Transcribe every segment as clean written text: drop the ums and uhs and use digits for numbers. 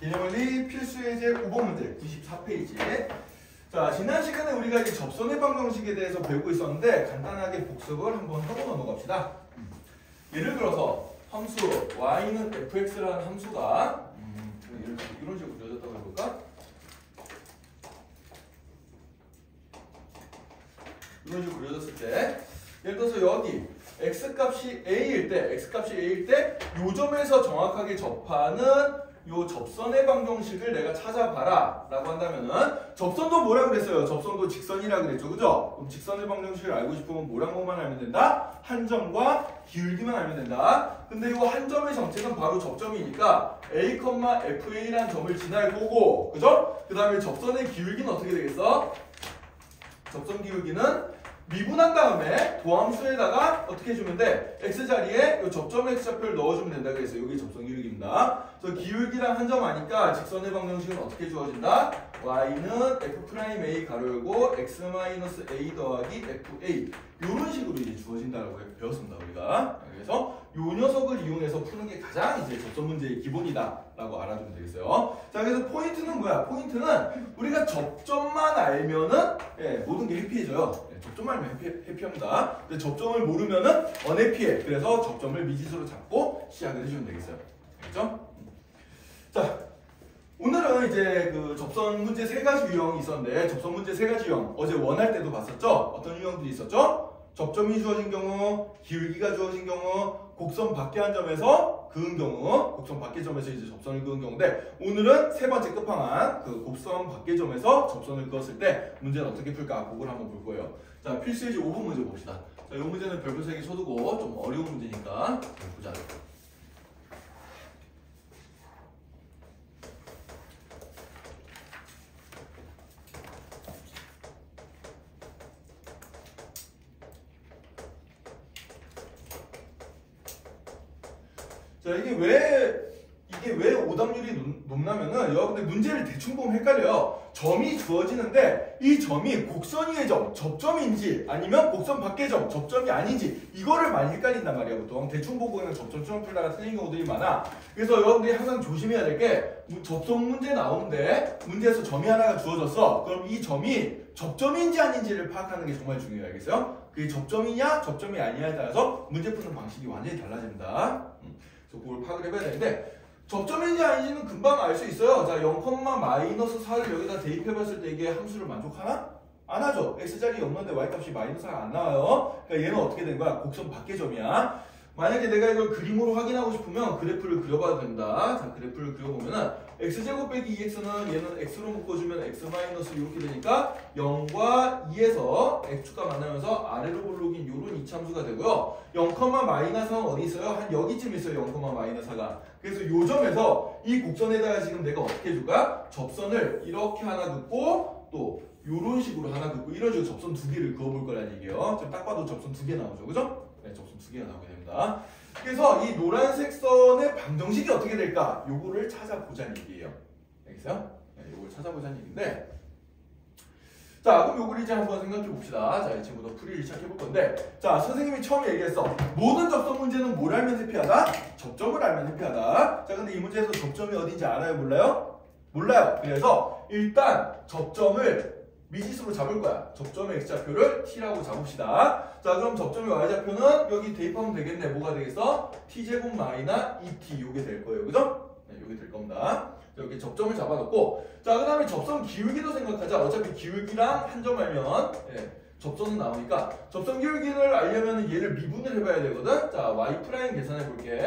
개념원리 필수예제 5번 문제 94페이지. 자, 지난 시간에 우리가 이제 접선의 방정식에 대해서 배우고 있었는데 간단하게 복습을 한번 하고 넘어갑시다. 예를 들어서 함수 y는 fx라는 함수가 이런 식으로 그려졌다고 해볼까? 이런 식으로 그려졌을 때 예를 들어서 여기 x값이 a일 때 요 점에서 정확하게 접하는 요 접선의 방정식을 내가 찾아봐라 라고 한다면은 접선도 뭐라 그랬어요? 접선도 직선이라 그랬죠, 그죠? 그럼 직선의 방정식을 알고 싶으면 뭐란 것만 알면 된다? 한 점과 기울기만 알면 된다. 근데 이 한 점의 정체는 바로 접점이니까 a, fa라는 점을 지날 거고, 그죠? 그 다음에 접선의 기울기는 어떻게 되겠어? 접선 기울기는 미분한 다음에 도함수에다가 어떻게 해주면 돼? x자리에 이 접점 x좌표를 넣어주면 된다 그랬어요. 여기 접선 기울기입니다. 그래서 기울기랑 한 점 아니까 직선의 방정식은 어떻게 주어진다? y는 f'A 가로 열고 x-a 더하기 fa 이런 식으로 이제 주어진다라고 배웠습니다 우리가. 그래서 이 녀석을 이용해서 푸는 게 가장 이제 접선 문제의 기본이다라고 알아두면 되겠어요. 자, 그래서 포인트는 뭐야? 포인트는 우리가 접점만 알면은 모든 게 해피해져요. 접점만 알면 해피합니다. 근데 접점을 모르면은 언해피해. 그래서 접점을 미지수로 잡고 시작을 해주면 되겠어요. 알겠죠? 자, 오늘은 이제 그 접선 문제 3가지 유형이 있었는데 접선 문제 3가지 유형 어제 원할 때도 봤었죠? 어떤 유형들이 있었죠? 접점이 주어진 경우, 기울기가 주어진 경우, 곡선 밖에 한 점에서 그은 경우, 곡선 밖의 점에서 이제 접선을 그은 경우인데 오늘은 3번째 끝판왕 그 곡선 밖의 점에서 접선을 그었을 때 문제는 어떻게 풀까? 그걸 한번 볼 거예요. 자, 필수예제 5번 문제 봅시다. 자, 이 문제는 별표 3개 쳐두고 좀 어려운 문제니까 보자. 자, 이게 왜 오답률이 높냐면은 여러분들 문제를 대충 보면 헷갈려요. 점이 주어지는데 이 점이 곡선 위의 점, 접점인지 아니면 곡선 밖의 점, 접점이 아닌지 이거를 많이 헷갈린단 말이야. 보통 대충 보고 그냥 접점처럼 풀다가 틀린 경우들이 많아. 그래서 여러분들이 항상 조심해야 될 게 접선 문제 나오는데 문제에서 점이 하나가 주어졌어. 그럼 이 점이 접점인지 아닌지를 파악하는 게 정말 중요해요. 알겠어요? 그게 접점이냐 접점이 아니냐에 따라서 문제 푸는 방식이 완전히 달라집니다. 그래서 그걸 파악을 해봐야 되는데 접점인지 아닌지는 금방 알 수 있어요. 자, 0,-4를 여기다 대입해봤을 때 이게 함수를 만족하나? 안 하죠. x자리 없는데 y값이 -4가 안 나와요. 그러니까 얘는 어떻게 된 거야? 곡선 밖의 점이야. 만약에 내가 이걸 그림으로 확인하고 싶으면 그래프를 그려봐도 된다. 자, 그래프를 그려보면은 x제곱 빼기 2x는 얘는 x로 묶어주면 x- 이렇게 되니까 0과 2에서 x축과 만나면서 아래로 볼록인 요런 이차함수가 되고요. 0,-4는 어디 있어요? 한 여기쯤 있어요. 0,-4가. 그래서 요 점에서 이 곡선에다가 지금 내가 어떻게 해줄까? 접선을 이렇게 하나 긋고 또 요런 식으로 하나 긋고 이런 식으로 접선 2개를 그어볼 거란 얘기예요. 지금 딱 봐도 접선 2개 나오죠. 그죠? 네, 접선 2개가 나오게 됩니다. 그래서 이 노란색 선의 방정식이 어떻게 될까? 요거를 찾아보자는 얘기예요. 알겠어요? 네, 요걸 찾아보자는 얘기인데 자, 그럼 요걸 이제 한번 생각해 봅시다. 자, 이 친구도 풀이를 시작해 볼 건데 자, 선생님이 처음에 얘기했어. 모든 접선 문제는 뭘 알면 해피하다? 접점을 알면 해피하다. 자, 근데 이 문제에서 접점이 어딘지 알아요? 몰라요? 몰라요. 그래서 일단 접점을 미지수로 잡을 거야. 접점의 x좌표를 t라고 잡읍시다. 자, 그럼 접점의 y좌표는 여기 대입하면 되겠네. 뭐가 되겠어? t제곱 마이너 2t 요게 될 거예요. 그죠? 네, 요게 될 겁니다. 이렇게 접점을 잡아놓고 자, 그 다음에 접선 기울기도 생각하자. 어차피 기울기랑 한 점 알면 접선은 나오니까 접선 기울기를 알려면 얘를 미분을 해봐야 되거든. 자, y' 계산해 볼게.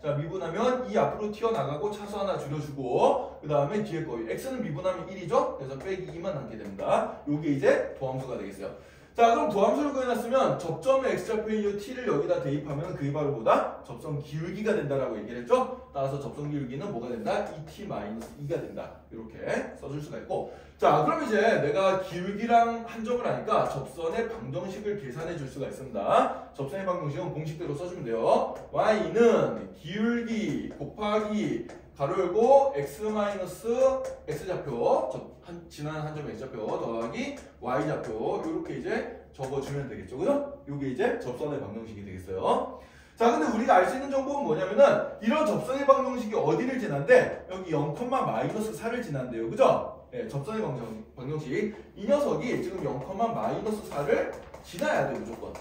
자, 미분하면 이 앞으로 튀어나가고 차수 하나 줄여주고 그 다음에 뒤에 거 x는 미분하면 1이죠. 그래서 빼기 2만 남게 됩니다. 요게 이제 도함수가 되겠어요. 자, 그럼 도함수를 구해놨으면 접점의 x좌표인 요 t를 여기다 대입하면 그게 바로 뭐다? 접선 기울기가 된다라고 얘기를 했죠. 따라서 접선 기울기는 뭐가 된다? 2t-2가 된다. 이렇게 써줄 수가 있고 자, 그럼 이제 내가 기울기랑 한 점을 아니까 접선의 방정식을 계산해 줄 수가 있습니다. 접선의 방정식은 공식대로 써주면 돼요. y는 기울기 곱하기 가로 열고 x-x좌표 지난 한 점 x좌표 더하기 y좌표 이렇게 이제 적어주면 되겠죠. 그죠? 요게 이제 접선의 방정식이 되겠어요. 자, 근데 우리가 알 수 있는 정보는 뭐냐면은 이런 접선의 방정식이 어디를 지난데 여기 0,-4를 지난대요. 그죠? 네, 접선의 방정식. 이 녀석이 지금 0,-4를 지나야 돼요, 무조건.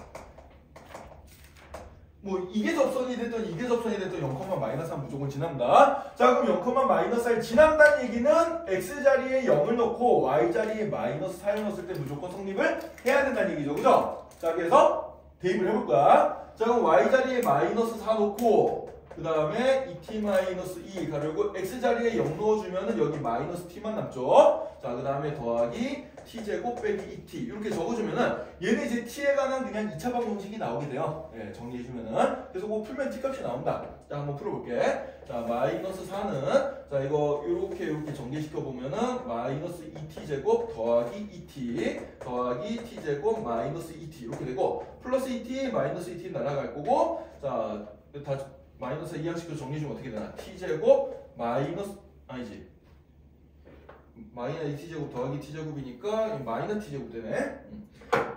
뭐 이게 접선이 됐든 이게 접선이 됐든 0,-4 무조건 지납니다. 자, 그럼 0,-4를 지난다는 얘기는 x자리에 0을 넣고 y자리에 -4를 넣었을 때 무조건 성립을 해야 된다는 얘기죠. 그죠? 자, 그래서 대입을 해볼 거야. 자, 그럼 y자리에 -4 넣고 그 다음에 2t-2 가르고 x자리에 0 넣어주면은 여기 -t만 남죠. 자, 그 다음에 더하기 t제곱 빼기 2t 이렇게 적어주면은 얘는 이제 t에 관한 그냥 2차 방정식이 나오게 돼요. 예, 정리해주면은. 그래서 그거 풀면 t 값이 나온다. 자, 한번 풀어볼게. 자, -4는 자, 이거 요렇게 정리시켜보면은 -2t제곱 더하기 2t 더하기 t제곱 -2t 이렇게 되고 플러스 2t -2t 날아갈 거고 자, 다 마이너스 이항식도 정리해주면 어떻게 되나? t제곱 아니지 마이너 t제곱 더하기 t제곱이니까 마이너 t제곱 되네.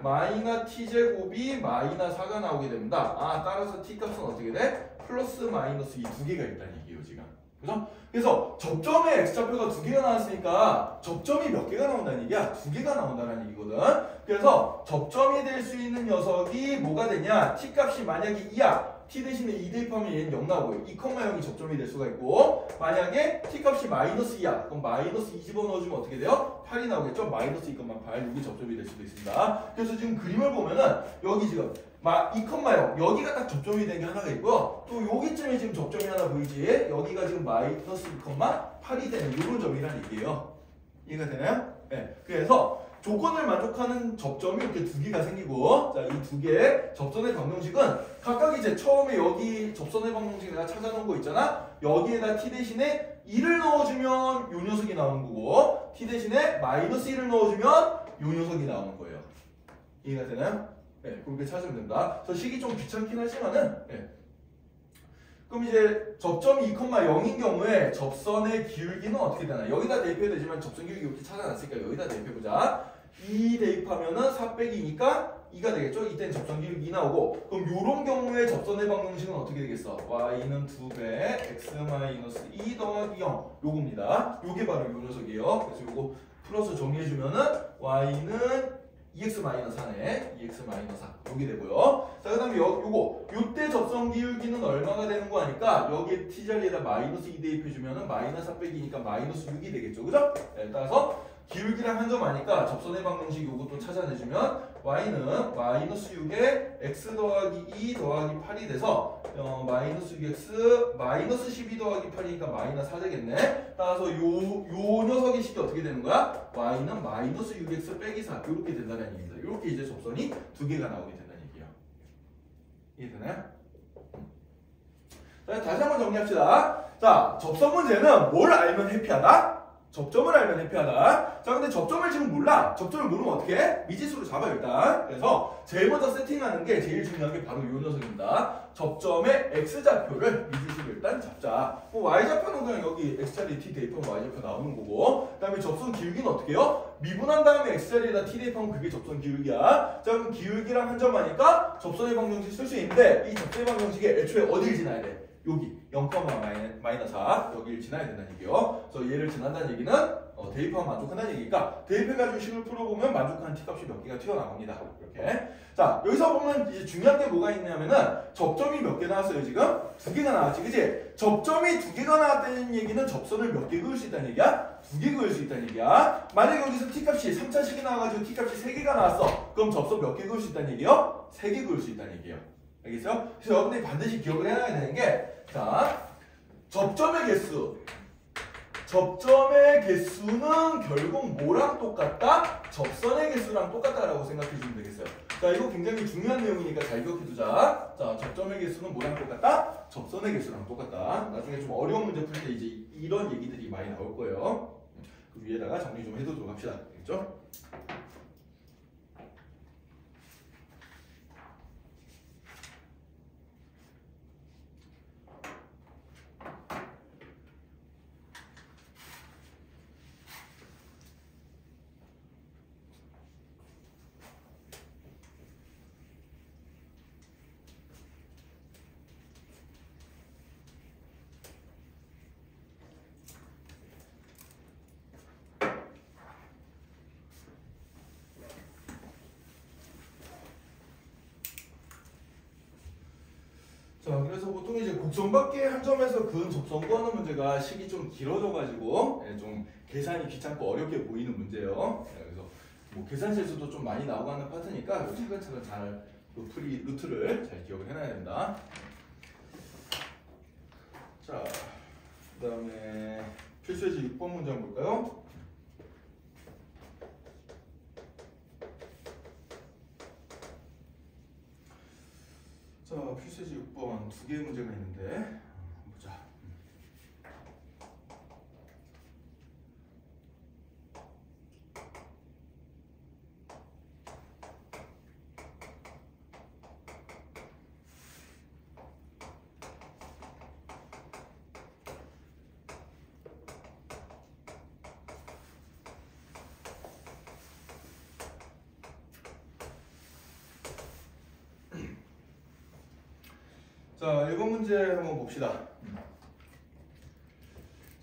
마이너 t제곱이 마이너 4가 나오게 됩니다. 아, 따라서 t 값은 어떻게 돼? 플러스 마이너스 이 두 개가 있다는 얘기예요, 지금. 그죠? 그래서 접점에 x좌표가 두 개가 나왔으니까 접점이 몇 개가 나온다는 얘기야? 두 개가 나온다는 얘기거든. 그래서 접점이 될 수 있는 녀석이 뭐가 되냐? t 값이 만약에 2야. t 대신에 2 대입하면 얘는 0 나오고요. 2,0이 접점이 될 수가 있고 만약에 t 값이 -2야. 그럼 -2 집어넣어주면 어떻게 돼요? 8이 나오겠죠? -2,8 이게 접점이 될 수도 있습니다. 그래서 지금 그림을 보면은 여기 지금 2,0 여기가 딱 접점이 된 게 하나가 있고요. 또 여기쯤에 지금 접점이 하나 보이지? 여기가 지금 -2,8이 되는 이런 점이라는 얘기예요. 이해가 되나요? 네. 그래서 조건을 만족하는 접점이 이렇게 두 개가 생기고 자, 이 두 개의 접선의 방정식은 각각 이제 처음에 여기 접선의 방정식 내가 찾아놓은 거 있잖아. 여기에다 t 대신에 2를 넣어주면 요 녀석이 나오는 거고 t 대신에 -1을 넣어주면 요 녀석이 나오는 거예요. 이해가 되나요? 네, 그렇게 찾으면 됩니다. 저 식이 좀 귀찮긴 하지만은 네. 그럼 이제 접점이 2,0인 경우에 접선의 기울기는 어떻게 되나? 여기다 대입해야 되지만 접선 기울기 이렇게 찾아놨으니까 여기다 대입해보자. 2 대입하면은 4 빼기 2니까 2가 되겠죠? 이때는 접선 기울기 2 나오고 그럼 요런 경우에 접선의 방정식은 어떻게 되겠어? y는 2배 x-2 더하기 0 요겁니다. 요게 바로 요 녀석이에요. 그래서 요거 풀어서 정리해주면은 y는 2x-4네. 2x-4 요게 되고요. 자, 그 다음에 요거 요때 접선 기울기는 얼마가 되는 거 아니까 여기에 t자리에다 -2 대입해주면은 -4 빼기니까 -6이 되겠죠. 그죠? 네, 따라서 기울기랑 한 점 아니까 접선의 방정식 요것도 찾아내주면 y는 -6에 x 더하기 2 더하기 8이 돼서 -6x -12 더하기 8이니까 -4 되겠네. 따라서 요 녀석의 식이 어떻게 되는 거야? y는 -6x 빼기 4 이렇게 된다는 얘기입니다. 이렇게 이제 접선이 두 개가 나오게 된다는 얘기예요. 이해되나요? 자, 다시 한번 정리합시다. 자, 접선 문제는 뭘 알면 해피하다? 접점을 알면 해피하다. 자, 근데 접점을 지금 몰라. 접점을 모르면 어떻게 해? 미지수로 잡아 일단. 그래서 제일 먼저 세팅하는 게 제일 중요한 게 바로 이 녀석입니다. 접점의 x좌표를 미지수로 일단 잡자. y좌표는 그냥 여기 x자리에 t 대입하면 y좌표 나오는 거고 그 다음에 접선 기울기는 어떻게 해요? 미분한 다음에 x자리에다 t 대입하면 그게 접선 기울기야. 자, 그럼 기울기랑 한 점 하니까 접선의 방정식 쓸 수 있는데 이 접선의 방정식에 애초에 어딜 지나야 돼? 여기 0,-4 여기를 지나야 된다는 얘기예요. 그래서 얘를 지난다는 얘기는 대입하면 만족한다는 얘기니까 대입해가지고 식을 풀어보면 만족하는 t값이 몇 개가 튀어나옵니다. 이렇게. 자, 여기서 보면 이제 중요한 게 뭐가 있냐면은 접점이 몇 개 나왔어요 지금? 두 개가 나왔지, 그지? 접점이 두 개가 나왔다는 얘기는 접선을 몇 개 그을 수 있다는 얘기야? 두 개 그을 수 있다는 얘기야. 만약에 여기서 t값이 3차식이 나와가지고 t값이 3개가 나왔어. 그럼 접선 몇 개 그을 수 있다는 얘기요? 3개 그을 수 있다는 얘기예요. 알겠어요? 그래서 여러분들이 반드시 기억을 해놔야 되는 게 자, 접점의 개수. 접점의 개수는 결국 뭐랑 똑같다? 접선의 개수랑 똑같다라고 생각해 주시면 되겠어요. 자, 이거 굉장히 중요한 내용이니까 잘 기억해 두자. 자, 접점의 개수는 뭐랑 똑같다? 접선의 개수랑 똑같다. 나중에 좀 어려운 문제 풀 때 이제 이런 얘기들이 많이 나올 거예요. 그 위에다가 정리 좀 해두도록 합시다. 알겠죠? 자, 그래서 보통 이제 곡선 밖에 한 점에서 그은 접선 구하는 문제가 식이 좀 길어져가지고 좀 계산이 귀찮고 어렵게 보이는 문제예요. 그래서 뭐 계산실에서도 좀 많이 나오고 하는 파트니까 차근차근 잘 루트를 잘 기억을 해놔야 된다. 자, 그 다음에 필수예제 6번 문제 한번 볼까요? 자, 필수예제 6번 두 개의 문제가 있는데 보자. 자, 1번 문제 한번 봅시다.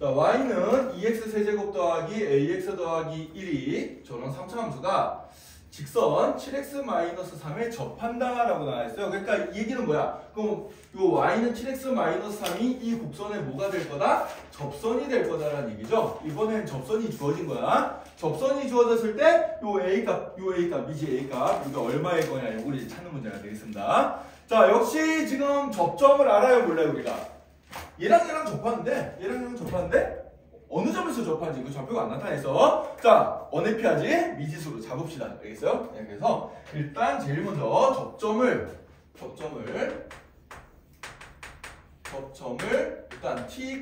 자, y는 2x 세제곱 더하기 ax 더하기 1이 저런 3차 함수가 직선 7x-3에 접한다 라고 나와있어요. 그러니까 이 얘기는 뭐야? 그럼 요 y는 7x-3이 이 곡선에 뭐가 될 거다? 접선이 될 거다라는 얘기죠. 이번엔 접선이 주어진 거야. 접선이 주어졌을 때 요 a값이지 a값 이게 얼마일 거냐 이걸 이제 찾는 문제가 되겠습니다. 자, 역시 지금 접점을 알아요, 몰라요, 우리가? 얘랑 접하는데 어느 점에서 접하는지 그 좌표가 안 나타내서 자, 언해 피하지 미지수로 잡읍시다. 알겠어요? 네, 그래서 일단 제일 먼저 접점을 일단 t,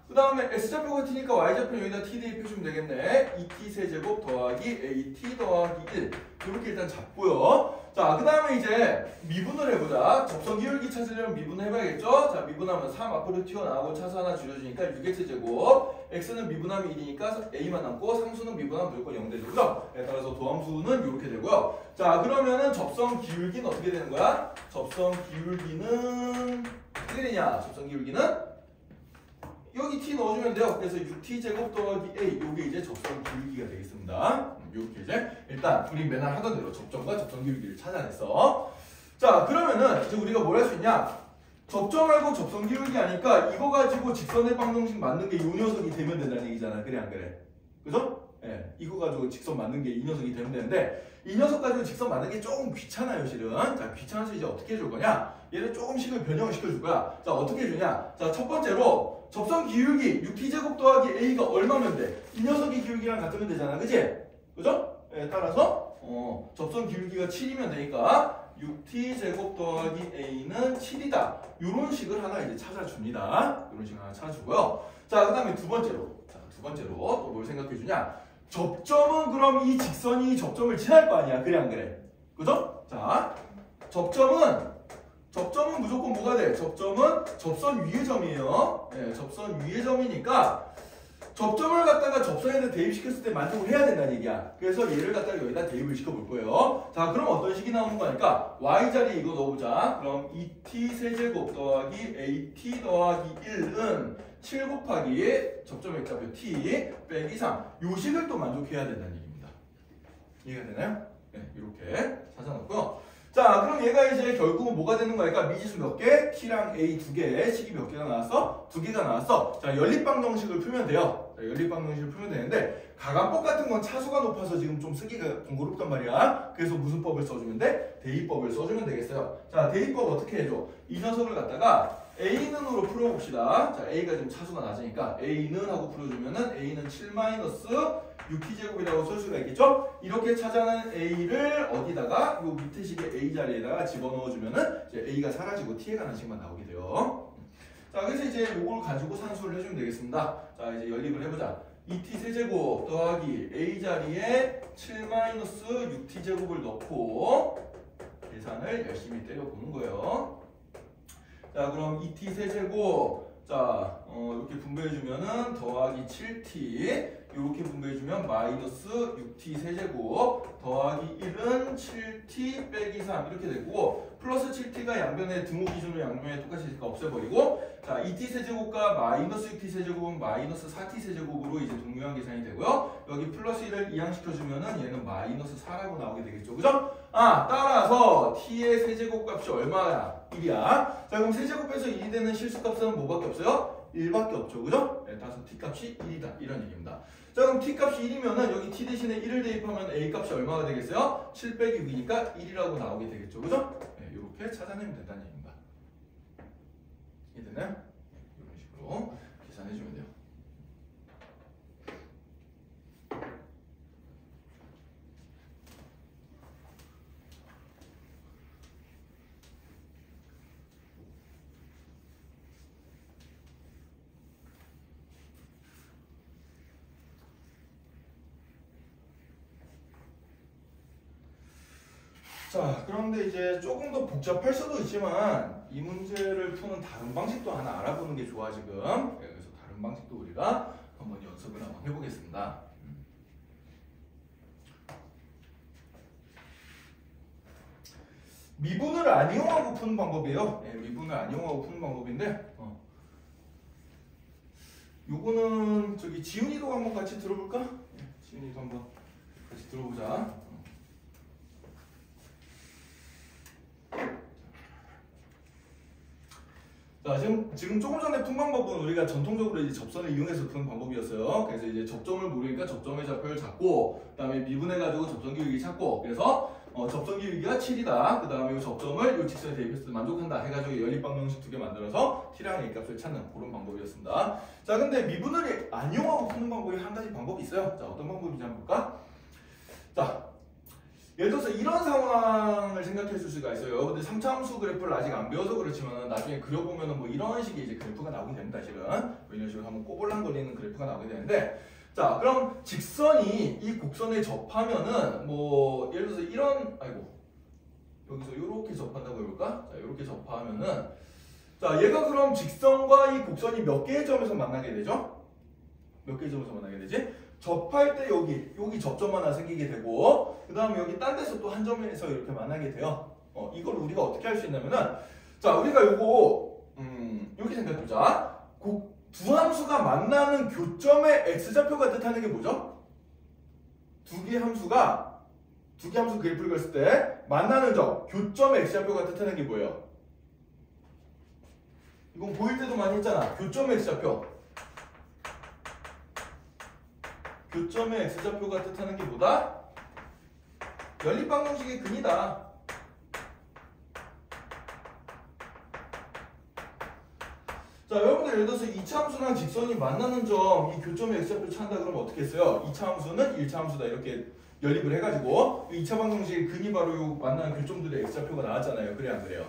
그 다음에 x좌표가 t니까 y좌표 여기다 t 대입해주면 되겠네. 2t 세제곱 더하기 at 더하기 1 이렇게 일단 잡고요. 자, 그 다음에 이제 미분을 해보자. 접선 기울기 찾으려면 미분해봐야겠죠? 자, 미분하면 3 앞으로 튀어나오고 차수 하나 줄여주니까 6x제곱. x는 미분하면 1이니까 a만 남고 상수는 미분하면 무조건 0 되죠. 그죠? 따라서 도함수는 이렇게 되고요. 자, 그러면은 접선 기울기는 어떻게 되는 거야? 접선 기울기는 어떻게 되냐? 접선 기울기는 여기 t 넣어주면 돼요. 그래서 6t제곱 더하기 a 요게 이제 접선 기울기가 되겠습니다. 이렇게 이제 일단 우리 맨날 하던 대로 접점과 접선 기울기를 찾아냈어. 자, 그러면은 이제 우리가 뭘 할 수 있냐? 접점하고 접선 기울기 하니까 이거 가지고 직선의 방정식 맞는 게 이 녀석이 되면 된다는 얘기잖아. 그래 안 그래? 그죠? 예, 이거 가지고 직선 맞는 게 이 녀석이 되면 되는데 이 녀석 가지고 직선 맞는 게 조금 귀찮아요, 실은. 자, 귀찮아서 이제 어떻게 해줄 거냐? 얘를 조금씩을 변형을 시켜줄 거야. 자, 어떻게 해주냐? 자, 첫 번째로 접선 기울기 6t제곱 더하기 a가 얼마면 돼? 이 녀석의 기울기랑 같으면 되잖아, 그치? 그죠? 예, 따라서 접선 기울기가 7이면 되니까 6t제곱 더하기 a는 7이다. 이런 식을 하나 이제 찾아줍니다. 이런 식을 하나 찾아주고요. 자, 그 다음에 두 번째로 또 뭘 생각해 주냐? 접점은 그럼 이 직선이 접점을 지날 거 아니야, 그래 안 그래? 그죠? 자, 접점은 무조건 뭐가 돼? 접점은 접선 위의 점이에요. 네, 접선 위의 점이니까 접점을 갖다가 접선에다 대입시켰을 때 만족을 해야 된다는 얘기야. 그래서 얘를 갖다가 여기다 대입을 시켜볼 거예요. 자, 그럼 어떤 식이 나오는 거니까 y 자리에 이거 넣어보자. 그럼 2t 세제곱 더하기 at 더하기 1은 7 곱하기 접점 x좌표 t 빼기 3 요 식을 또 만족해야 된다는 얘기입니다. 이해가 되나요? 네, 이렇게 찾아놓고요. 자, 그럼 얘가 이제 결국은 뭐가 되는 거니까 미지수 몇 개? t랑 a 두 개, 식이 몇 개가 나왔어? 두 개가 나왔어. 자, 연립방정식을 풀면 돼요. 자, 연립방정식을 풀면 되는데 가간법 같은 건 차수가 높아서 지금 좀 쓰기가 번거롭단 말이야. 그래서 무슨 법을 써주면 돼? 대입법을 써주면 되겠어요. 자, 대입법 어떻게 해줘? 이 녀석을 갖다가 a는으로 풀어봅시다. 자, a가 지금 차수가 낮으니까 a는 하고 풀어주면은 a는 7 마이너스 6t제곱이라고 쓸 수가 있겠죠? 이렇게 찾아낸 a를 어디다가 요 밑에 식의 a 자리에다가 집어넣어주면은 이제 a가 사라지고 t에 관한 식만 나오게 돼요. 자, 그래서 이제 요걸 가지고 산수를 해주면 되겠습니다. 자, 이제 연립을 해보자. 2t 세제곱 더하기 a 자리에 7 마이너스 6t제곱을 넣고 계산을 열심히 때려보는 거예요. 자, 그럼 2t 세제곱 자, 이렇게 분배해주면은 더하기 7t 이렇게 분배해주면 마이너스 6t 세제곱 더하기 1은 7t 빼기 3 이렇게 되고 플러스 7t가 양변에 등호 기준으로 양변에 똑같이 있으니까 없애버리고 자, 2t 세제곱과 마이너스 6t 세제곱은 마이너스 4t 세제곱으로 이제 동일한 계산이 되고요. 여기 플러스 1을 이항시켜주면은 얘는 마이너스 4라고 나오게 되겠죠. 그죠? 아, 따라서 t의 세제곱 값이 얼마야? 1이야. 자, 그럼 세제곱해서 1이 되는 실수값은 뭐밖에 없어요? 1밖에 없죠. 그죠? 네, 따라서 t값이 1이다. 이런 얘기입니다. 자, 그럼 t값이 1이면은 여기 t 대신에 1을 대입하면 a값이 얼마가 되겠어요? 7 빼기 6이니까 1이라고 나오게 되겠죠. 그죠? 네, 이렇게 찾아내면 된다는 얘기입니다. 이해되나요? 이런 식으로 계산해주면 돼요. 자, 그런데 이제 조금 더 복잡할 수도 있지만 이 문제를 푸는 다른 방식도 하나 알아보는 게 좋아 지금. 그래서 다른 방식도 우리가 한번 연습을 한번 해보겠습니다. 미분을 안 이용하고 푸는 방법이에요. 네, 미분을 안 이용하고 푸는 방법인데 요거는 저기 지훈이도 한번 같이 들어볼까? 네, 지훈이도 한번 같이 들어보자. 자, 지금 조금 전에 푼 방법은 우리가 전통적으로 이제 접선을 이용해서 푸는 방법이었어요. 그래서 이제 접점을 모르니까 접점의 좌표를 찾고, 그 다음에 미분해가지고 접선기울기 찾고, 그래서 접선기울기가 7이다. 그 다음에 이 접점을 이 직선에 대입했을 때 만족한다. 해가지고 연립방정식 2개 만들어서 t랑 a 값을 찾는 그런 방법이었습니다. 자, 근데 미분을 안 이용하고 푸는 방법이 한 가지 방법이 있어요. 자, 어떤 방법인지 한번 볼까? 자, 예를 들어서 이런 상황을 생각해 줄 수가 있어요. 근데 3차 함수 그래프를 아직 안 배워서 그렇지만 나중에 그려보면은 뭐 이런 식의 이제 그래프가 나오게 됩니다. 실은 뭐 이런 식으로 한번 꼬불랑거리는 그래프가 나오게 되는데, 자, 그럼 직선이 이 곡선에 접하면은 뭐 예를 들어서 이런, 여기서 이렇게 접한다고 해볼까? 자, 이렇게 접하면은, 자, 얘가 그럼 직선과 이 곡선이 몇 개의 점에서 만나게 되죠? 몇 개의 점에서 만나게 되지? 접할 때 여기 접점 하나 생기게 되고, 그 다음에 여기 딴 데서 또 한 점에서 이렇게 만나게 돼요. 이걸 우리가 어떻게 할 수 있냐면은, 자, 우리가 요거 이렇게 생각해보자. 두 함수가 만나는 교점의 x좌표가 뜻하는 게 뭐죠? 두 개 함수 그래프를 그렸을 때 만나는 점, 교점의 x좌표가 뜻하는 게 뭐예요? 이건 보일 때도 많이 했잖아. 교점의 x좌표. 교점의 x좌표가 뜻하는 게 뭐다? 연립방정식의 근이다. 자, 여러분들 예를 들어서 2차 함수랑 직선이 만나는 점, 이 교점의 x좌표를 찾는다 그러면 어떻게 했어요? 2차 함수는 1차 함수다 이렇게 연립을 해가지고 2차 방정식의 근이 바로 요 만나는 교점들의 x좌표가 나왔잖아요. 그래 안 그래요?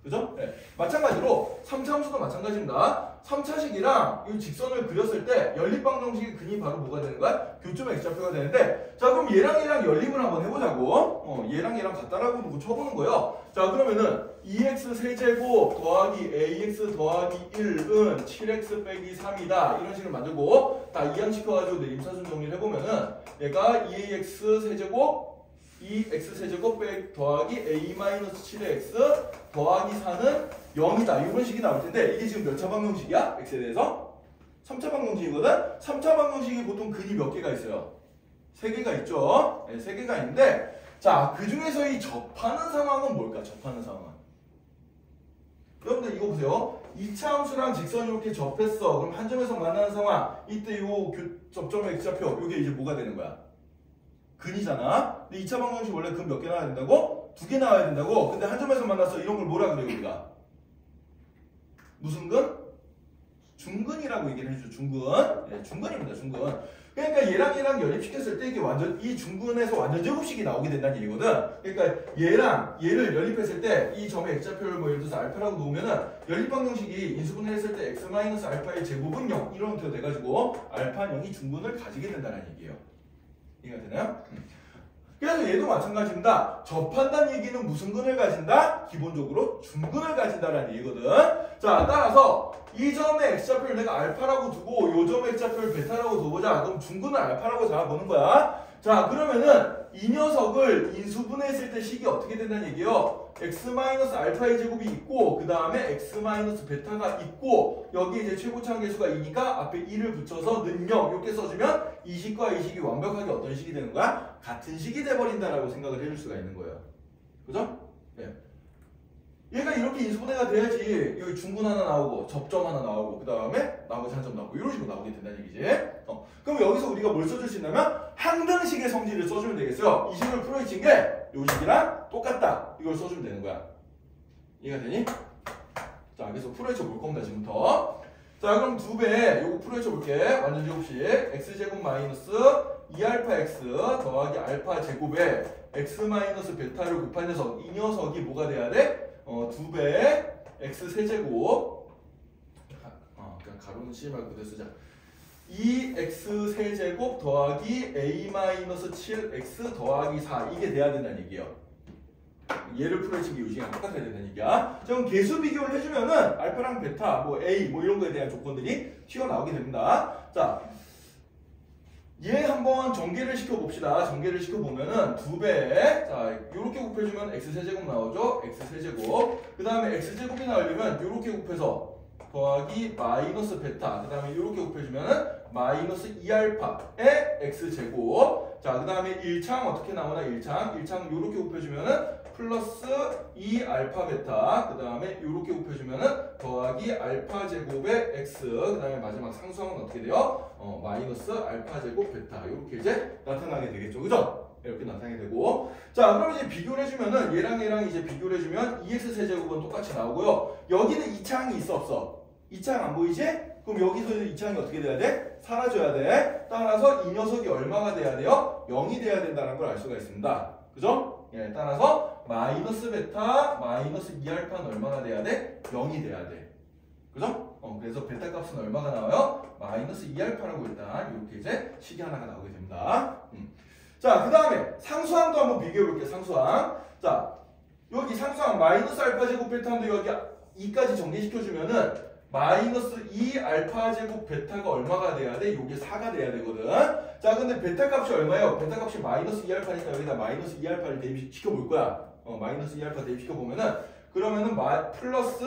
그죠? 네. 마찬가지로 3차 함수도 마찬가지입니다. 3차식이랑 이 직선을 그렸을 때 연립방정식의 근이 바로 뭐가 되는 거야? 교점의 x좌표가 되는데, 자, 그럼 얘랑 연립을 한번 해보자고. 얘랑 얘랑 같다라고 놓고 쳐보는 거예요. 자, 그러면은 2x 세제곱 더하기 ax 더하기 1은 7x 빼기 3이다. 이런 식으로 만들고 다 이항시켜가지고 내 임사순 정리를 해보면은 얘가 2ax 세제곱 2x 세제곱 더하기 a-7의 x 더하기 4는 0이다. 이런 식이 나올 텐데, 이게 지금 몇 차 방정식이야? x에 대해서? 3차 방정식이거든? 3차 방정식이 보통 근이 몇 개가 있어요? 3개가 있죠? 네, 3개가 있는데, 자, 그 중에서 이 접하는 상황은 뭘까? 접하는 상황은. 여러분들 이거 보세요. 2차 함수랑 직선이 이렇게 접했어. 그럼 한 점에서 만나는 상황. 이때 요 접점의 x좌표, 이게 이제 뭐가 되는 거야? 근이잖아. 근데 2차 방정식 원래 근 몇 개 나와야 된다고? 2개 나와야 된다고. 근데 한 점에서 만나서 이런 걸 뭐라 그래요, 우리가? 무슨 근? 중근이라고 얘기를 해주죠. 중근. 네, 중근입니다. 중근. 그러니까 얘랑 연립시켰을 때 이게 완전 이 중근에서 완전 제곱식이 나오게 된다는 얘기거든. 그러니까 얘랑 얘를 연립했을 때 이 점의 x좌표를 뭐 예를 들어서 알파라고 놓으면은 연립방정식이 인수분해했을 때 x-알파의 제곱은 0 이런 형태로 돼가지고 알파 0이 중근을 가지게 된다는 얘기예요. 이해가 되나요? 그래서 얘도 마찬가지입니다. 접한다는 얘기는 무슨 근을 가진다? 기본적으로 중근을 가진다라는 얘기거든. 자, 따라서 이 점의 x좌표를 내가 알파라고 두고 이 점의 x좌표를 베타라고 둬보자. 그럼 중근을 알파라고 잡아보는 거야. 자, 그러면은 이 녀석을 인수분해했을 때 식이 어떻게 된다는 얘기예요? x-알파의 제곱이 있고 그 다음에 x-베타가 있고 여기 이제 최고차항계수가 2니까 앞에 1을 붙여서 는 0 이렇게 써주면 이 식과 이 식이 완벽하게 어떤 식이 되는 거야? 같은 식이 돼버린다라고 생각을 해줄 수가 있는 거예요. 그죠? 네. 얘가 이렇게 인수분해가 돼야지 여기 중분 하나 나오고 접점 하나 나오고 그 다음에 나머지 한 점 나오고 이런 식으로 나오게 된다는 얘기지. 그럼 여기서 우리가 뭘 써줄 수 있냐면 항등식의 성질을 써주면 되겠어요. 이 식을 풀어헤친 게 이 식이랑 똑같다. 이걸 써주면 되는 거야. 이해가 되니? 자, 그래서 풀어헤쳐 볼 겁니다. 지금부터. 자, 그럼 2배 요거 풀어헤쳐 볼게. 완전 제곱식 x제곱 마이너스 2알파 x 더하기 알파 제곱에 x 마이너스 베타를 곱한 녀석. 이 녀석이 뭐가 돼야 돼? 2배 x 세제곱 그냥 가로는 씌지 말고 그대로 쓰자. 2x 세제곱 더하기 a 마이너스 7x 더하기 4 이게 돼야 된다는 얘기예요. 얘를 풀어헤친 게 요식이랑 똑같아야 된다는 얘기야. 자, 그럼 개수 비교를 해주면은 알파랑 베타, 뭐 a 뭐 이런 거에 대한 조건들이 튀어나오게 됩니다. 자, 얘 한번 전개를 시켜봅시다. 전개를 시켜보면은 2배. 자, 요렇게 곱해주면 x세제곱 나오죠? x세제곱. 그 다음에 x제곱이 나오려면 요렇게 곱해서 더하기 마이너스 베타. 그 다음에 요렇게 곱해주면은 마이너스 2알파의 x제곱. 자, 그 다음에 1창 어떻게 나오나 1창. 1창 요렇게 곱해주면은 플러스 2알파 베타. 그 다음에 요렇게 곱해주면은 더하기 알파 제곱의 x. 그 다음에 마지막 상수항은 어떻게 돼요? 마이너스 알파 제곱 베타. 요렇게 이제 나타나게 되겠죠. 그죠? 이렇게 나타나게 되고. 자, 그럼 이제 비교를 해주면은 얘랑 이제 비교를 해주면 2x 세제곱은 똑같이 나오고요. 여기는 2창이 있어 없어? 2창 안 보이지? 그럼 여기서 2창이 어떻게 돼야 돼? 사라져야 돼. 따라서 이 녀석이 얼마가 돼야 돼요? 0이 돼야 된다는 걸 알 수가 있습니다. 그죠? 예, 따라서 마이너스 베타 마이너스 2알파는 얼마가 돼야 돼? 0이 돼야 돼. 그죠? 그래서 베타 값은 얼마가 나와요? 마이너스 2알파라고 일단 이렇게 이제 식이 하나가 나오게 됩니다. 자, 그 다음에 상수항도 한번 비교해 볼게요. 상수항. 자, 여기 상수항 마이너스 알파 제곱 베타인데 여기 2까지 정리시켜주면은 마이너스 2알파 제곱 베타가 얼마가 돼야 돼? 요게 4가 돼야 되거든. 자, 근데 베타 값이 얼마예요? 베타 값이 마이너스 2알파니까 여기다 마이너스 2알파를 대입시켜 볼 거야. 마이너스 2알파 대입시켜 보면은 그러면은 플러스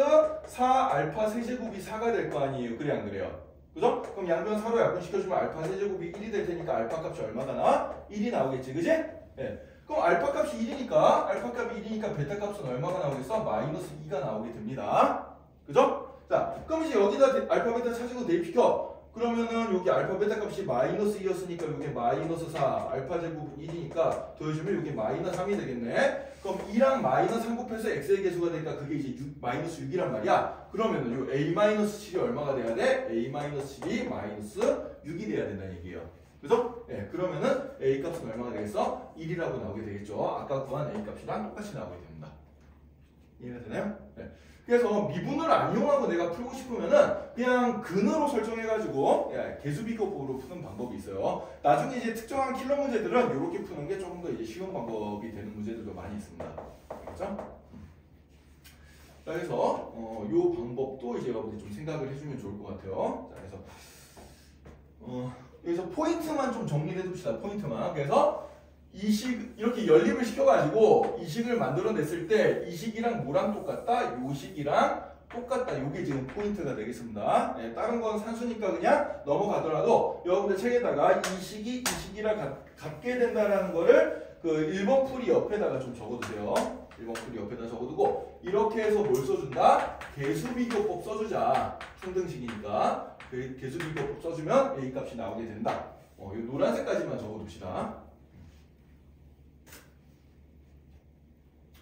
4알파 세제곱이 4가 될 거 아니에요. 그래 안 그래요? 그죠? 그럼 양변 4로 약분시켜주면 알파 세제곱이 1이 될 테니까 알파 값이 얼마가 나와? 1이 나오겠지, 그지? 예. 그럼 알파 값이 1이니까 알파 값이 1이니까 베타 값은 얼마가 나오겠어? 마이너스 2가 나오게 됩니다. 그죠? 자, 그럼 이제 여기다 알파 베타 찾고 대입시켜. 그러면은 여기 알파 베타 값이 마이너스 2였으니까 여기 마이너스 4 알파 제곱 1이니까 더해주면 여기 마이너스 3이 되겠네. 그럼 2랑 마이너스 3 곱해서 x의 개수가 되니까 그게 이제 6, 마이너스 6이란 말이야. 그러면은 요 a 마이너스 7이 얼마가 돼야 돼? a 마이너스 7이 마이너스 6이 돼야 된다는 얘기예요. 그죠? 예, 그러면은 a 값은 얼마가 되겠어? 1이라고 나오게 되겠죠. 아까 구한 a 값이랑 똑같이 나오게 됩니다. 이해가 되나요? 네. 그래서 미분을 안 이용하고 내가 풀고 싶으면은 그냥 근으로 설정해가지고 개수 비교법으로 푸는 방법이 있어요. 나중에 이제 특정한 킬러 문제들은 이렇게 푸는 게 조금 더 이제 쉬운 방법이 되는 문제들도 많이 있습니다. 알겠죠? 자, 그래서 이 방법도 이제 여러분들이 좀 생각을 해주면 좋을 것 같아요. 자, 그래서 여기서 포인트만 좀 정리해 둡시다. 포인트만. 그래서 이 식 이렇게 연립을 시켜가지고 이 식을 만들어냈을 때 이 식이랑 뭐랑 똑같다? 요 식이랑 똑같다. 요게 지금 포인트가 되겠습니다. 네, 다른 건 산수니까 그냥 넘어가더라도 여러분들 책에다가 이 식이 이 식이랑 같게 된다라는 거를 그 1번 풀이 옆에다가 좀 적어두세요. 1번 풀이 옆에다 적어두고 이렇게 해서 뭘 써준다? 개수비교법 써주자. 항등식이니까 개수비교법 써주면 A 값이 나오게 된다. 요 노란색까지만 적어둡시다.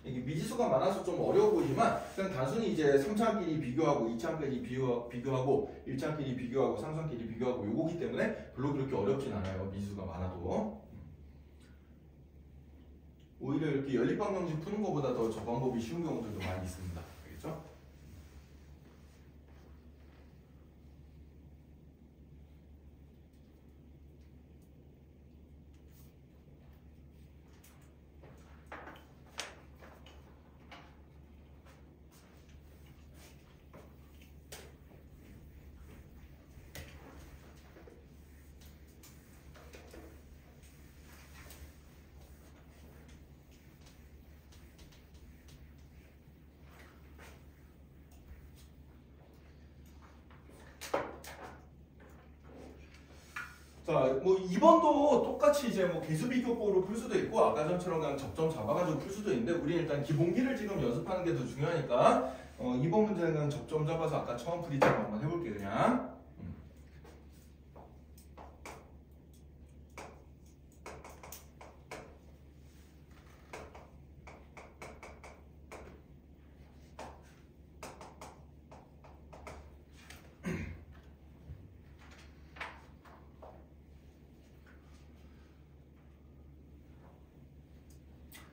이게 미지수가 많아서 좀 어려워 보이지만 그냥 단순히 이제 3창끼리 비교하고 2창끼리 비교하고 1창끼리 비교하고 3창끼리 비교하고 요거기 때문에 별로 그렇게 어렵진 않아요. 미지수가 많아도. 오히려 이렇게 연립방정식 푸는 것보다 더 저 방법이 쉬운 경우들도 많이 있습니다. 알겠죠? 자, 뭐 2번도 똑같이 이제 뭐 개수비교법으로 풀 수도 있고 아까 전처럼 그냥 접점 잡아가지고 풀 수도 있는데 우리 일단 기본기를 지금 연습하는 게 더 중요하니까 2번 문제는 그냥 접점 잡아서 아까 처음 풀이처럼 한번 해볼게 그냥.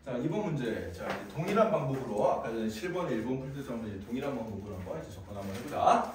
자, 2번 문제. 자, 이제 동일한 방법으로 아까 전에 7번, 1번 풀 때처럼 이제 동일한 방법으로 한번 이제 접근 한번 해보자.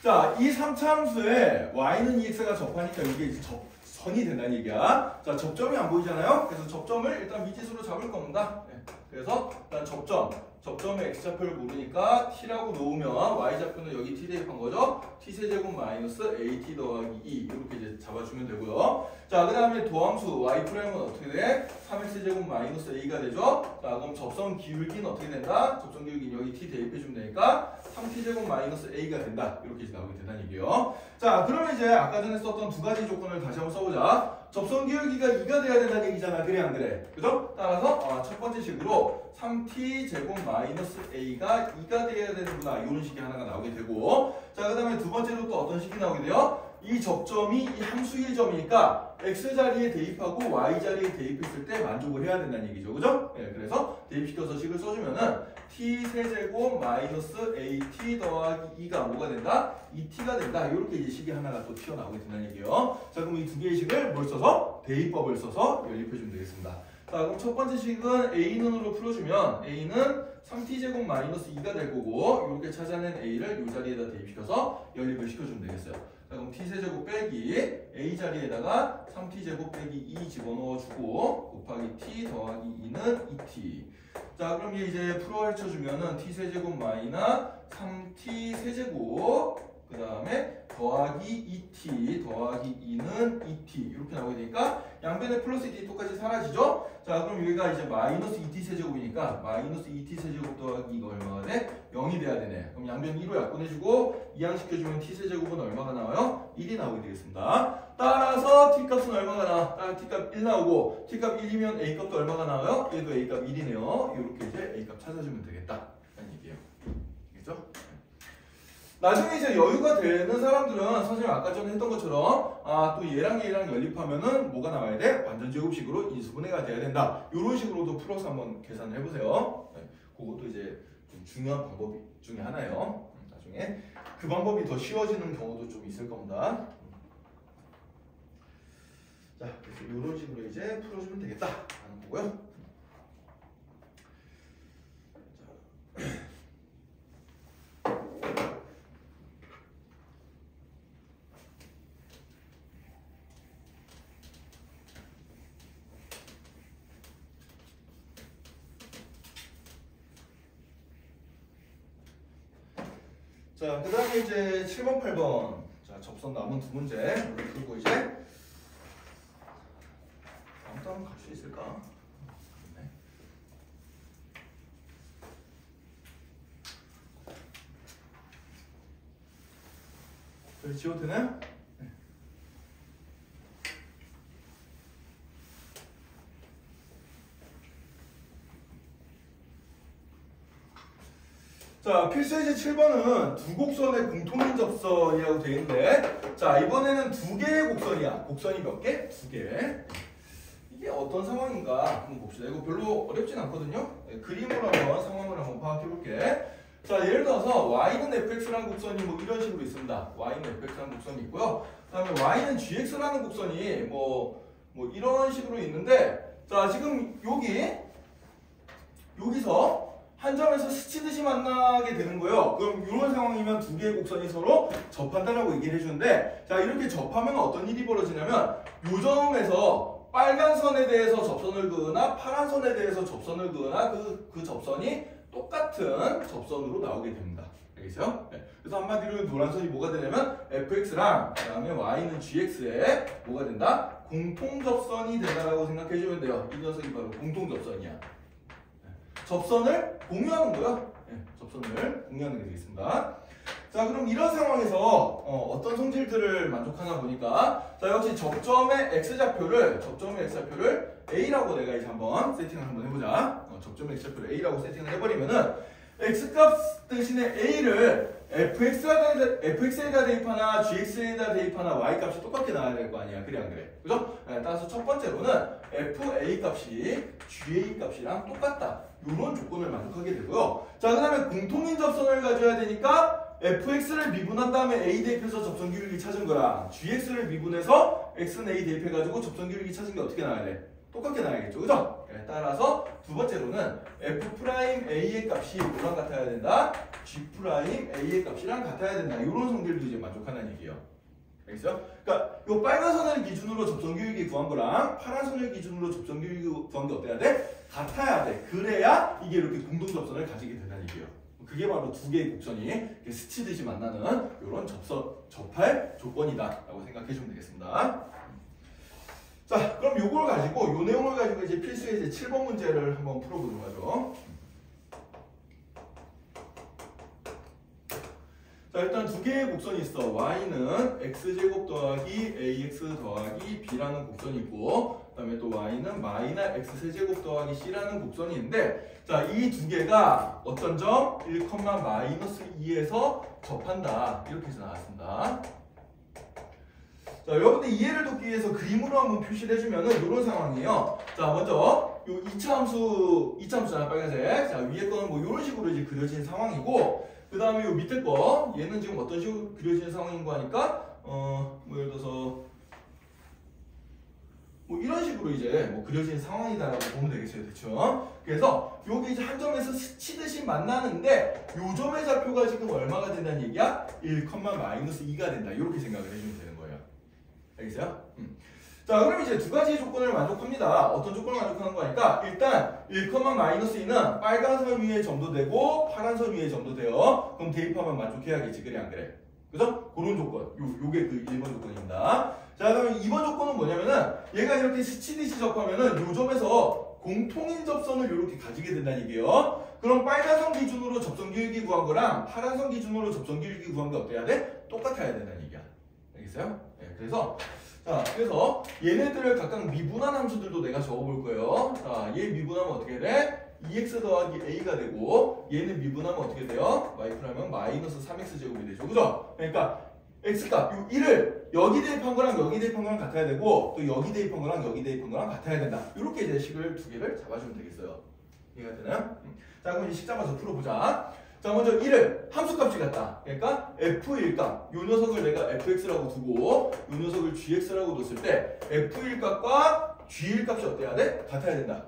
자, 이 3차 함수에 y는 2x가 접하니까 이게 이제 접선이 된다는 얘기야. 자, 접점이 안 보이잖아요. 그래서 접점을 일단 미지수로 잡을 겁니다. 네. 그래서 일단 접점의 x좌표를 모르니까 t라고 놓으면 y좌표는 여기 t 대입한 거죠. t세제곱 마이너스 at 더하기 2 이렇게 이제 잡아주면 되고요. 자, 그 다음에 도함수 y'은 어떻게 돼? 3x제곱 마이너스 a가 되죠. 자, 그럼 접선 기울기는 어떻게 된다? 접선 기울기는 여기 t 대입해주면 되니까 3t제곱 마이너스 a가 된다. 이렇게 이제 나오게 된다는 얘기예요. 자, 그러면 이제 아까 전에 썼던 두 가지 조건을 다시 한번 써보자. 접선 기울기가 2가 돼야 된다는 얘기잖아. 그래 안 그래? 그죠? 따라서 첫 번째 식으로 3t제곱 마이너스 a가 2가 돼야 되는구나. 이런 식이 하나가 나오게 되고, 자, 그 다음에 두 번째로 또 어떤 식이 나오게 돼요? 이 접점이 이 함수 1점이니까 x자리에 대입하고 y자리에 대입했을 때 만족을 해야 된다는 얘기죠. 그죠? 네, 그래서 대입시켜서 식을 써주면은 t세제곱 마이너스 at 더하기 2가 뭐가 된다? 2t가 된다. 이렇게 이제 식이 하나가 또 튀어나오게 된다는 얘기예요. 자, 그럼 이 두 개의 식을 뭘 써서? 대입법을 써서 연립해주면 되겠습니다. 자, 그럼 첫 번째 식은 a는으로 풀어주면 a는 3t제곱 마이너스 2가 될 거고 이렇게 찾아낸 a를 이 자리에다 대입시켜서 연립을 시켜주면 되겠어요. 자, 그럼 t세제곱 빼기 a 자리에다가 3t제곱 빼기 2 집어넣어주고 곱하기 t 더하기 2는 2t. 자, 그럼 이제 풀어 헤쳐주면은 t세제곱 마이너스 3t 세제곱 그 다음에 더하기 2t 더하기 2는 2t 이렇게 나오게 되니까 양변에 플러스 2t 똑같이 사라지죠? 자, 그럼 여기가 이제 마이너스 2t 세제곱이니까 마이너스 2t 세제곱 더하기 이거 얼마가 돼? 0이 돼야 되네. 그럼 양변 1로 약분해주고 이항시켜주면 t 세제곱은 얼마가 나와요? 1이 나오게 되겠습니다. 따라서 t값은 얼마가 나와? t값 1 나오고 t값 1이면 a값도 얼마가 나와요? 얘도 a값 1이네요. 이렇게 이제 a값 찾아주면 되겠다 라는 얘기예요. 알겠죠? 나중에 이제 여유가 되는 사람들은 선생님 아까 전에 했던 것처럼 또 얘랑 얘랑 연립하면은 뭐가 나와야 돼? 완전 제곱식으로 인수분해가 돼야 된다. 이런 식으로도 풀어서 한번 계산을 해보세요. 네, 그것도 이제 좀 중요한 방법 중에 하나예요. 나중에 그 방법이 더 쉬워지는 경우도 좀 있을 겁니다. 자, 그래서 이런 식으로 이제 풀어주면 되겠다 하는 거고요. 자, 그 다음에 이제 7번, 8번. 자, 접선 남은 두 문제. 그리고 이제 다음 또 한번 갈 수 있을까? 네. 저기 지워도 되나요? 네. 자, 필수이제 7번은 두 곡선의 공통인 접선이라고 되어 있는데, 자, 이번에는 두 개의 곡선이야. 곡선이 몇 개? 두 개. 이게 어떤 상황인가 한번 봅시다. 이거 별로 어렵진 않거든요. 네, 그림으로 한번 상황을 한번 파악해 볼게. 자, 예를 들어서 y는 fx라는 곡선이 뭐 이런 식으로 있습니다. y는 fx라는 곡선이 있고요. 그 다음에 y는 gx라는 곡선이 뭐 이런 식으로 있는데, 자, 지금 여기서 한 점에서 스치듯이 만나게 되는 거예요. 그럼 이런 상황이면 두 개의 곡선이 서로 접한다라고 얘기를 해주는데, 자, 이렇게 접하면 어떤 일이 벌어지냐면 이 점에서 빨간 선에 대해서 접선을 그으나 파란 선에 대해서 접선을 그으나 그 접선이 똑같은 접선으로 나오게 됩니다. 알겠어요? 네. 그래서 한마디로 노란 선이 뭐가 되냐면 fx랑 그 다음에 y는 gx에 뭐가 된다? 공통접선이 된다라고 생각해주면 돼요. 이 녀석이 바로 공통접선이야. 접선을 공유하는 거야. 네, 접선을 공유하는 게 되겠습니다. 자, 그럼 이런 상황에서 어떤 성질들을 만족하나 보니까 자, 역시 접점의 x좌표를 a라고 내가 이제 한번 세팅을 한번 해보자. 접점의 x좌표를 a라고 세팅을 해버리면은 x값 대신에 a를 fx에다 대입하나 gx에다 대입하나 y값이 똑같게 나와야 될 거 아니야. 그래 안 그래? 그죠? 따라서 첫 번째로는 fa 값이 ga 값이랑 똑같다. 이런 조건을 만족하게 되고요. 자, 그 다음에 공통인 접선을 가져야 되니까 fx를 미분한 다음에 a 대입해서 접선 기울기 찾은 거랑 gx를 미분해서 x는 a 대입해가지고 접선 기울기 찾은 게 어떻게 나와야 돼? 똑같게 나와야겠죠. 그죠? 따라서 두 번째로는 f'a의 값이 뭐랑 같아야 된다? g'a의 값이랑 같아야 된다. 이런 성질도 이제 만족하는 얘기예요. 알겠어요? 그러니까 이 빨간 선을 기준으로 접선 기울기 구한 거랑 파란 선을 기준으로 접선 기울기 구한 게 어때야 돼? 같아야 돼. 그래야 이게 이렇게 공동 접선을 가지게 된다는 얘기예요. 그게 바로 두 개의 곡선이 스치듯이 만나는 이런 접할 조건이다라고 생각해 주면 되겠습니다. 자, 그럼 요걸 가지고 요 내용을 가지고 이제 필수의 이제 7번 문제를 한번 풀어보도록 하죠. 자, 일단 두 개의 곡선이 있어. y는 x제곱 더하기 ax 더하기 b라는 곡선이 있고, 그 다음에 또 y는 마이너 x세제곱 더하기 c라는 곡선이 있는데, 자, 이 두 개가 어떤 점? 1,-2에서 접한다. 이렇게 해서 나왔습니다. 자, 여러분들 이해를 돕기 위해서 그림으로 한번 표시를 해주면은 이런 상황이에요. 자, 먼저 요 2차 함수잖아, 빨간색. 자, 위에 거는 뭐 이런 식으로 이제 그려진 상황이고, 그 다음에 요 밑에 거, 얘는 지금 어떤 식으로 그려진 상황인 거 하니까, 뭐 예를 들어서 뭐 이런 식으로 이제 뭐 그려진 상황이다라고 보면 되겠어요, 대충. 그래서 여기 이제 한 점에서 스치듯이 만나는데 요 점의 좌표가 지금 얼마가 된다는 얘기야? 1,-2가 된다. 이렇게 생각을 해주면 되는 거예요. 알겠어요? 자, 그럼 이제 두 가지 조건을 만족합니다. 어떤 조건을 만족하는 거니까 일단 1,-2는 빨간 선 위에 점도 되고 파란 선 위에 점도 돼요. 그럼 대입하면 만족해야겠지. 그래 안 그래? 그죠? 그런 조건. 요게 그 1번 조건입니다. 자, 그러면 2번 조건은 뭐냐면은 얘가 이렇게 스치듯이 접하면은 요 점에서 공통인 접선을 이렇게 가지게 된다는 얘기예요. 그럼 빨간 선 기준으로 접선 기울기 구한 거랑 파란 선 기준으로 접선 기울기 구한 게 어때야 돼? 똑같아야 된다는 얘기야. 알겠어요? 네, 그래서 얘네들을 각각 미분한 함수들도 내가 적어볼 거예요. 자, 얘 미분하면 어떻게 돼? 2x 더하기 a가 되고 얘는 미분하면 어떻게 돼요? y프라임은 마이너스 3x 제곱이 되죠. 그죠? 그러니까 x값, 요 1을 여기 대입한 거랑 여기 대입한 거랑 같아야 되고 또 여기 대입한 거랑 여기 대입한 거랑 같아야 된다. 이렇게 이제 식을 두 개를 잡아주면 되겠어요. 이해가 되나요? 자, 그럼 이제 식 잡아서 풀어보자. 자, 먼저 1을 함수값이 같다. 그러니까 f1값, 요 녀석을 내가 fx라고 두고 요 녀석을 gx라고 뒀을 때 f1값과 g1값이 어때야 돼? 같아야 된다.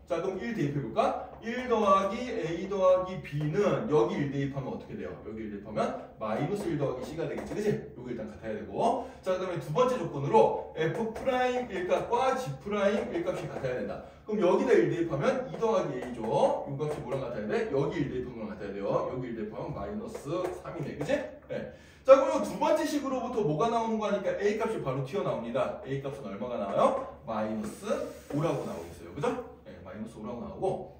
자, 그럼 1 대입해볼까? 1 더하기 a 더하기 b는 여기 1 대입하면 어떻게 돼요? 여기 1 대입하면 마이너스 1 더하기 c가 되겠지, 그치? 요거 일단 같아야 되고. 자, 그 다음에 두 번째 조건으로 f'1값과 g'1값이 같아야 된다. 그럼 여기다 1 대입하면 2 더하기 a죠. 요 값이 뭐랑 같아야 돼? 여기 1 대입한 거랑 같아야 돼요. 여기 1 대입하면 마이너스 3이네, 그치? 네. 자, 그럼 두 번째 식으로부터 뭐가 나오는 거 하니까 a 값이 바로 튀어나옵니다. a 값은 얼마가 나와요? 마이너스 5라고 나오겠어요, 그죠? 마이너스 5라고 나오고,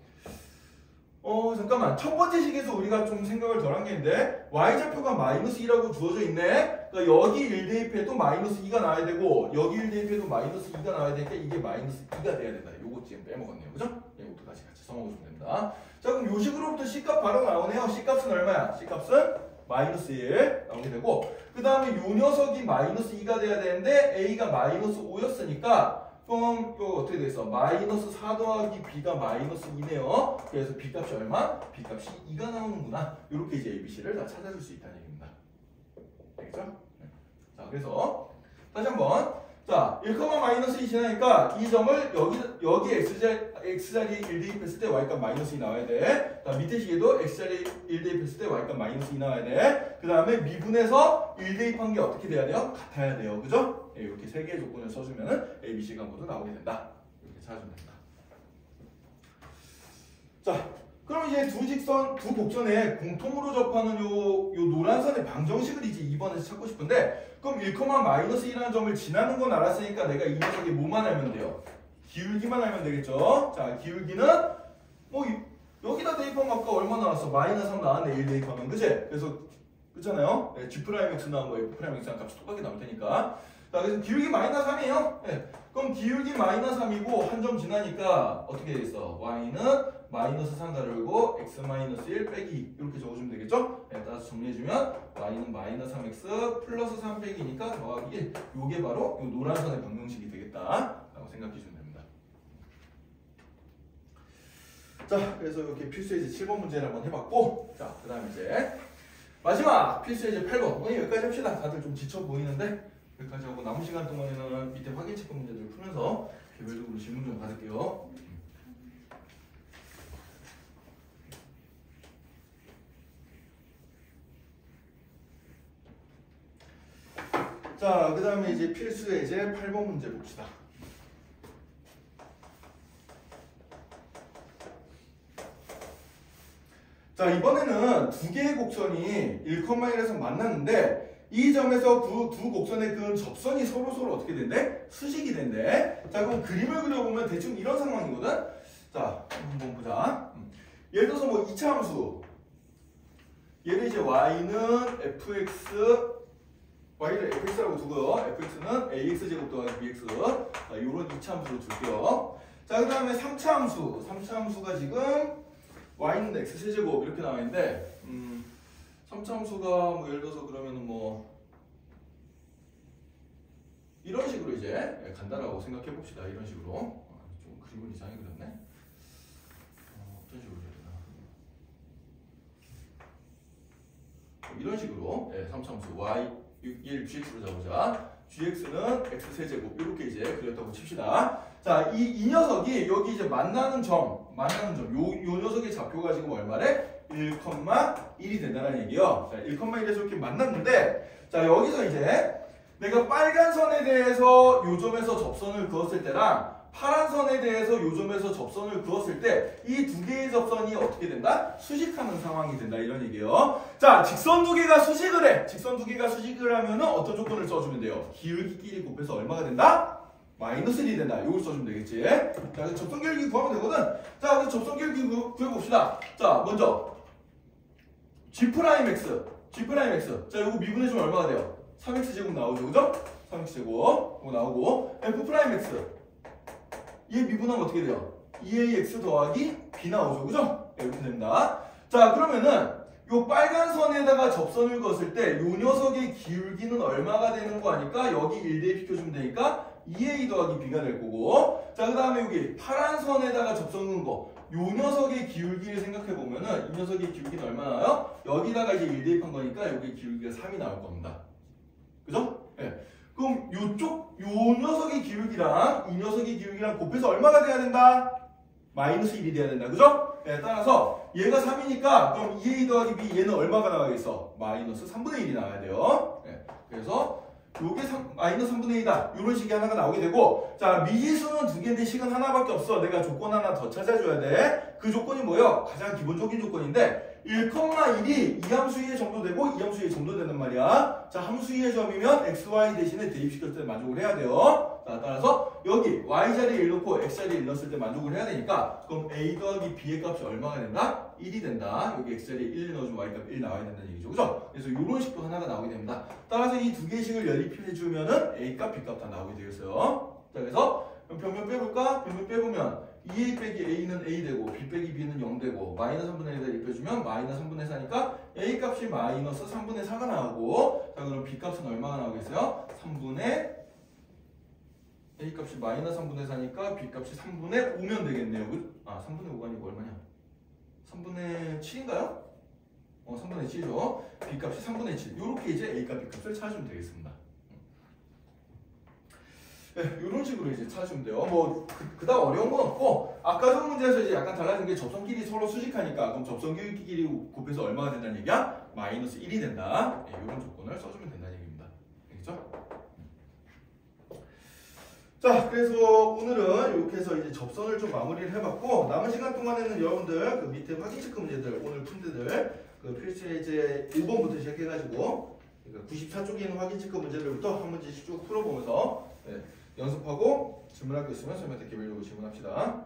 잠깐만, 첫 번째 식에서 우리가 좀 생각을 덜 한 게 있는데 y좌표가 마이너스 2라고 주어져 있네. 그러니까 여기 1 대입해도 마이너스 2가 나와야 되고 여기 1 대입해도 마이너스 2가 나와야 되니까 이게 마이너스 2가 돼야 된다. 요거 지금 빼먹었네요, 그죠? 이것도 같이 써먹으시면 됩니다. 자, 그럼 요 식으로부터 C값 바로 나오네요. C값은 얼마야? C값은 마이너스 1 나오게 되고, 그 다음에 요 녀석이 마이너스 2가 돼야 되는데 A가 마이너스 5였으니까 그럼 이거 어떻게 되겠어? 마이너스 4 더하기 b가 마이너스 2네요. 그래서 b값이 얼마? b값이 2가 나오는구나. 이렇게 이제 ABC를 다 찾아줄 수 있다는 얘기입니다. 알겠죠? 네. 자, 그래서 다시 한번, 자, 1,-2 지나니까 이 점을 여기 x자리에 1 대입했을 때 y값 마이너스 2 나와야 돼. 자, 밑에 식에도 x자리에 1 대입했을 때 y값 마이너스 2 나와야 돼. 그 다음에 미분해서 1 대입한 게 어떻게 돼야 돼요? 같아야 돼요, 그죠? 네, 이렇게 세 개의 조건을 써주면은 ABC가 모두 나오게 된다. 이렇게 찾아주면 된다. 자, 그럼 이제 두 곡선에 공통으로 접하는 요 노란 선의 방정식을 이제 2번에서 찾고 싶은데, 그럼 1,-1이라는 점을 지나는 건 알았으니까 내가 이 녀석이 뭐만 알면 돼요? 기울기만 알면 되겠죠? 자, 기울기는 뭐 여기다 대입하면 아까 얼마 나왔어? 마이너스 3 나왔네, 1 대입하면, 그치? 그래서 그렇잖아요. 네, G'X 나온 거 F'X 나온 값이 똑같게 나올 테니까. 자, 그래서 기울기 마이너스 3이에요. 네, 그럼 기울기 마이너스 3이고 한 점 지나니까 어떻게 되겠어? y는 마이너스 3 가르고 x 마이너스 1 빼기 이렇게 적어주면 되겠죠? 네, 따라서 정리해주면 y는 마이너스 3x 플러스 3 빼기니까 더하기 1. 요게 바로 요 노란선의 방정식이 되겠다라고 생각해주면 됩니다. 자, 그래서 이렇게 필수 예제 7번 문제를 한번 해봤고, 자, 그 다음에 이제 마지막 필수 예제 8번. 오늘 여기까지 합시다. da들 좀 지쳐 보이는데 여기까지 하고 남은 시간 동안에는 밑에 확인 체크 문제들 풀면서 개별적으로 질문 좀 받을게요. 자, 그 다음에 이제 필수 예제 8번 문제 봅시다. 자, 이번에는 두 개의 곡선이 1,1에서 만났는데 이 점에서 두 곡선의 그 접선이 서로 어떻게 된대? 수직이 된대. 자, 그럼 그림을 그려보면 대충 이런 상황이거든. 자, 한번 보자. 예를 들어서 뭐 2차 함수. 얘를 이제 y는 fx, y를 fx라고 두고요. fx는 ax제곱 더하기 bx. 자, 요런 2차 함수로 줄게요. 자, 그 다음에 3차 함수. 3차 함수가 지금 y는 x세제곱 이렇게 나와 있는데 3차 함수가 뭐 예를 들어서 그러면은 뭐 이런 식으로 이제 간다라고 생각해 봅시다. 이런 식으로. 좀 그림을 이상하게 그렸네. 어떤 식으로 그려야 되나? 이런 식으로 3차 함수 y 1 gx로 잡으자. gx는 x세제곱 이렇게 이제 그렸다고 칩시다. 자, 이 녀석이 여기 이제 만나는 점 요 녀석의 좌표가 지금 얼마래? 1,1이 된다는 얘기요. 자, 1,1에서 이렇게 만났는데, 자, 여기서 이제 내가 빨간 선에 대해서 요 점에서 접선을 그었을 때랑 파란 선에 대해서 요 점에서 접선을 그었을 때 이 두 개의 접선이 어떻게 된다? 수직하는 상황이 된다 이런 얘기예요. 자, 직선 두 개가 수직을 해. 직선 두 개가 수직을 하면은 어떤 조건을 써주면 돼요? 기울기끼리 곱해서 얼마가 된다? 마이너스 1이 된다. 이걸 써주면 되겠지. 자, 접선 기울기 구하면 되거든. 자, 그럼 접선 기울기 구해봅시다. 자, 먼저 G'X. 자, 요거 미분해주면 얼마가 돼요? 3x제곱 나오죠, 그죠? 3x제곱 이거 나오고 F'X 얘 미분하면 어떻게 돼요? 2ax 더하기 b 나오죠, 그죠? 이렇게 됩니다. 자, 그러면은 요 빨간 선에다가 접선을 그었을 때 요 녀석의 기울기는 얼마가 되는 거 아니까 여기 1대1 비켜주면 되니까 2a 더하기 b가 될 거고, 자, 그 다음에 여기 파란 선에다가 접선 그은 거 요 녀석의 기울기를 생각해 보면은 이 녀석의 기울기는 얼마 나와요? 여기다가 이제 1대입한 거니까 여기 기울기가 3이 나올 겁니다. 그죠? 예. 네. 그럼 요 녀석의 기울기랑 이 녀석의 기울기랑 곱해서 얼마가 돼야 된다? 마이너스 1이 돼야 된다. 그죠? 예, 네, 따라서 얘가 3이니까 그럼 2a 더하기 b 얘는 얼마가 나와야겠어? 마이너스 3분의 1이 나와야 돼요. 예. 네. 그래서 요게 마이너스 3분의 1이다. 이런 식이 하나가 나오게 되고, 자, 미지수는 두 개인데 식은 하나밖에 없어. 내가 조건 하나 더 찾아줘야 돼. 그 조건이 뭐예요? 가장 기본적인 조건인데 1,1이 이 함수의 정도 되고 이 함수의 정도 되는 말이야. 자, 함수의 점이면 xy 대신에 대입시켰을 때 만족을 해야 돼요. 자, 따라서 여기 y 자리에 1 넣고 x 자리에 1 넣었을 때 만족을 해야 되니까 그럼 a 더하기 b의 값이 얼마가 된다? 1이 된다. 여기 x 자리에 1 넣어주면 y 값 1 나와야 된다는 얘기죠. 그죠? 그래서 이런 식도 하나가 나오게 됩니다. 따라서 이 두 개의 식을 연립해주면은 a 값, b 값 다 나오게 되겠어요. 자, 그래서 변면 빼볼까? 변면 빼보면 2a 빼기 a는 a 되고 b 빼기 b는 0 되고 마이너스 3분의 1에다 입혀주면 마이너스 3분의 4니까 a 값이 마이너스 3분의 4가 나오고, 자, 그럼 b 값은 얼마가 나오겠어요? 3분의 a 값이 마이너스 3분의 4니까 b 값이 3분의 5면 되겠네요. 아, 3분의 5가 아니고 얼마냐? 3분의 7인가요? 3분의 7이죠. b 값이 3분의 7. 요렇게 이제 a 값, b 값을 찾아주면 되겠습니다. 네, 이런 식으로 이제 찾으면 돼요. 뭐 그다음 어려운 건 없고, 아까 전 문제에서 이제 약간 달라진 게 접선끼리 서로 수직하니까 그럼 접선끼리 곱해서 얼마가 된다는 얘기야? 마이너스 1이 된다. 네, 이런 조건을 써주면 된다는 얘기입니다. 알겠죠? 자, 그래서 오늘은 이렇게 해서 이제 접선을 좀 마무리를 해봤고, 남은 시간 동안에는 여러분들 그 밑에 확인 체크 문제들, 오늘 푼들들 그 필수 예제 1번부터 시작해가지고 그러니까 94쪽에 있는 확인 체크 문제들부터 한 문제씩 쭉 풀어보면서 연습하고 질문할 거 있으면 선생님한테 개별적으로 질문합시다.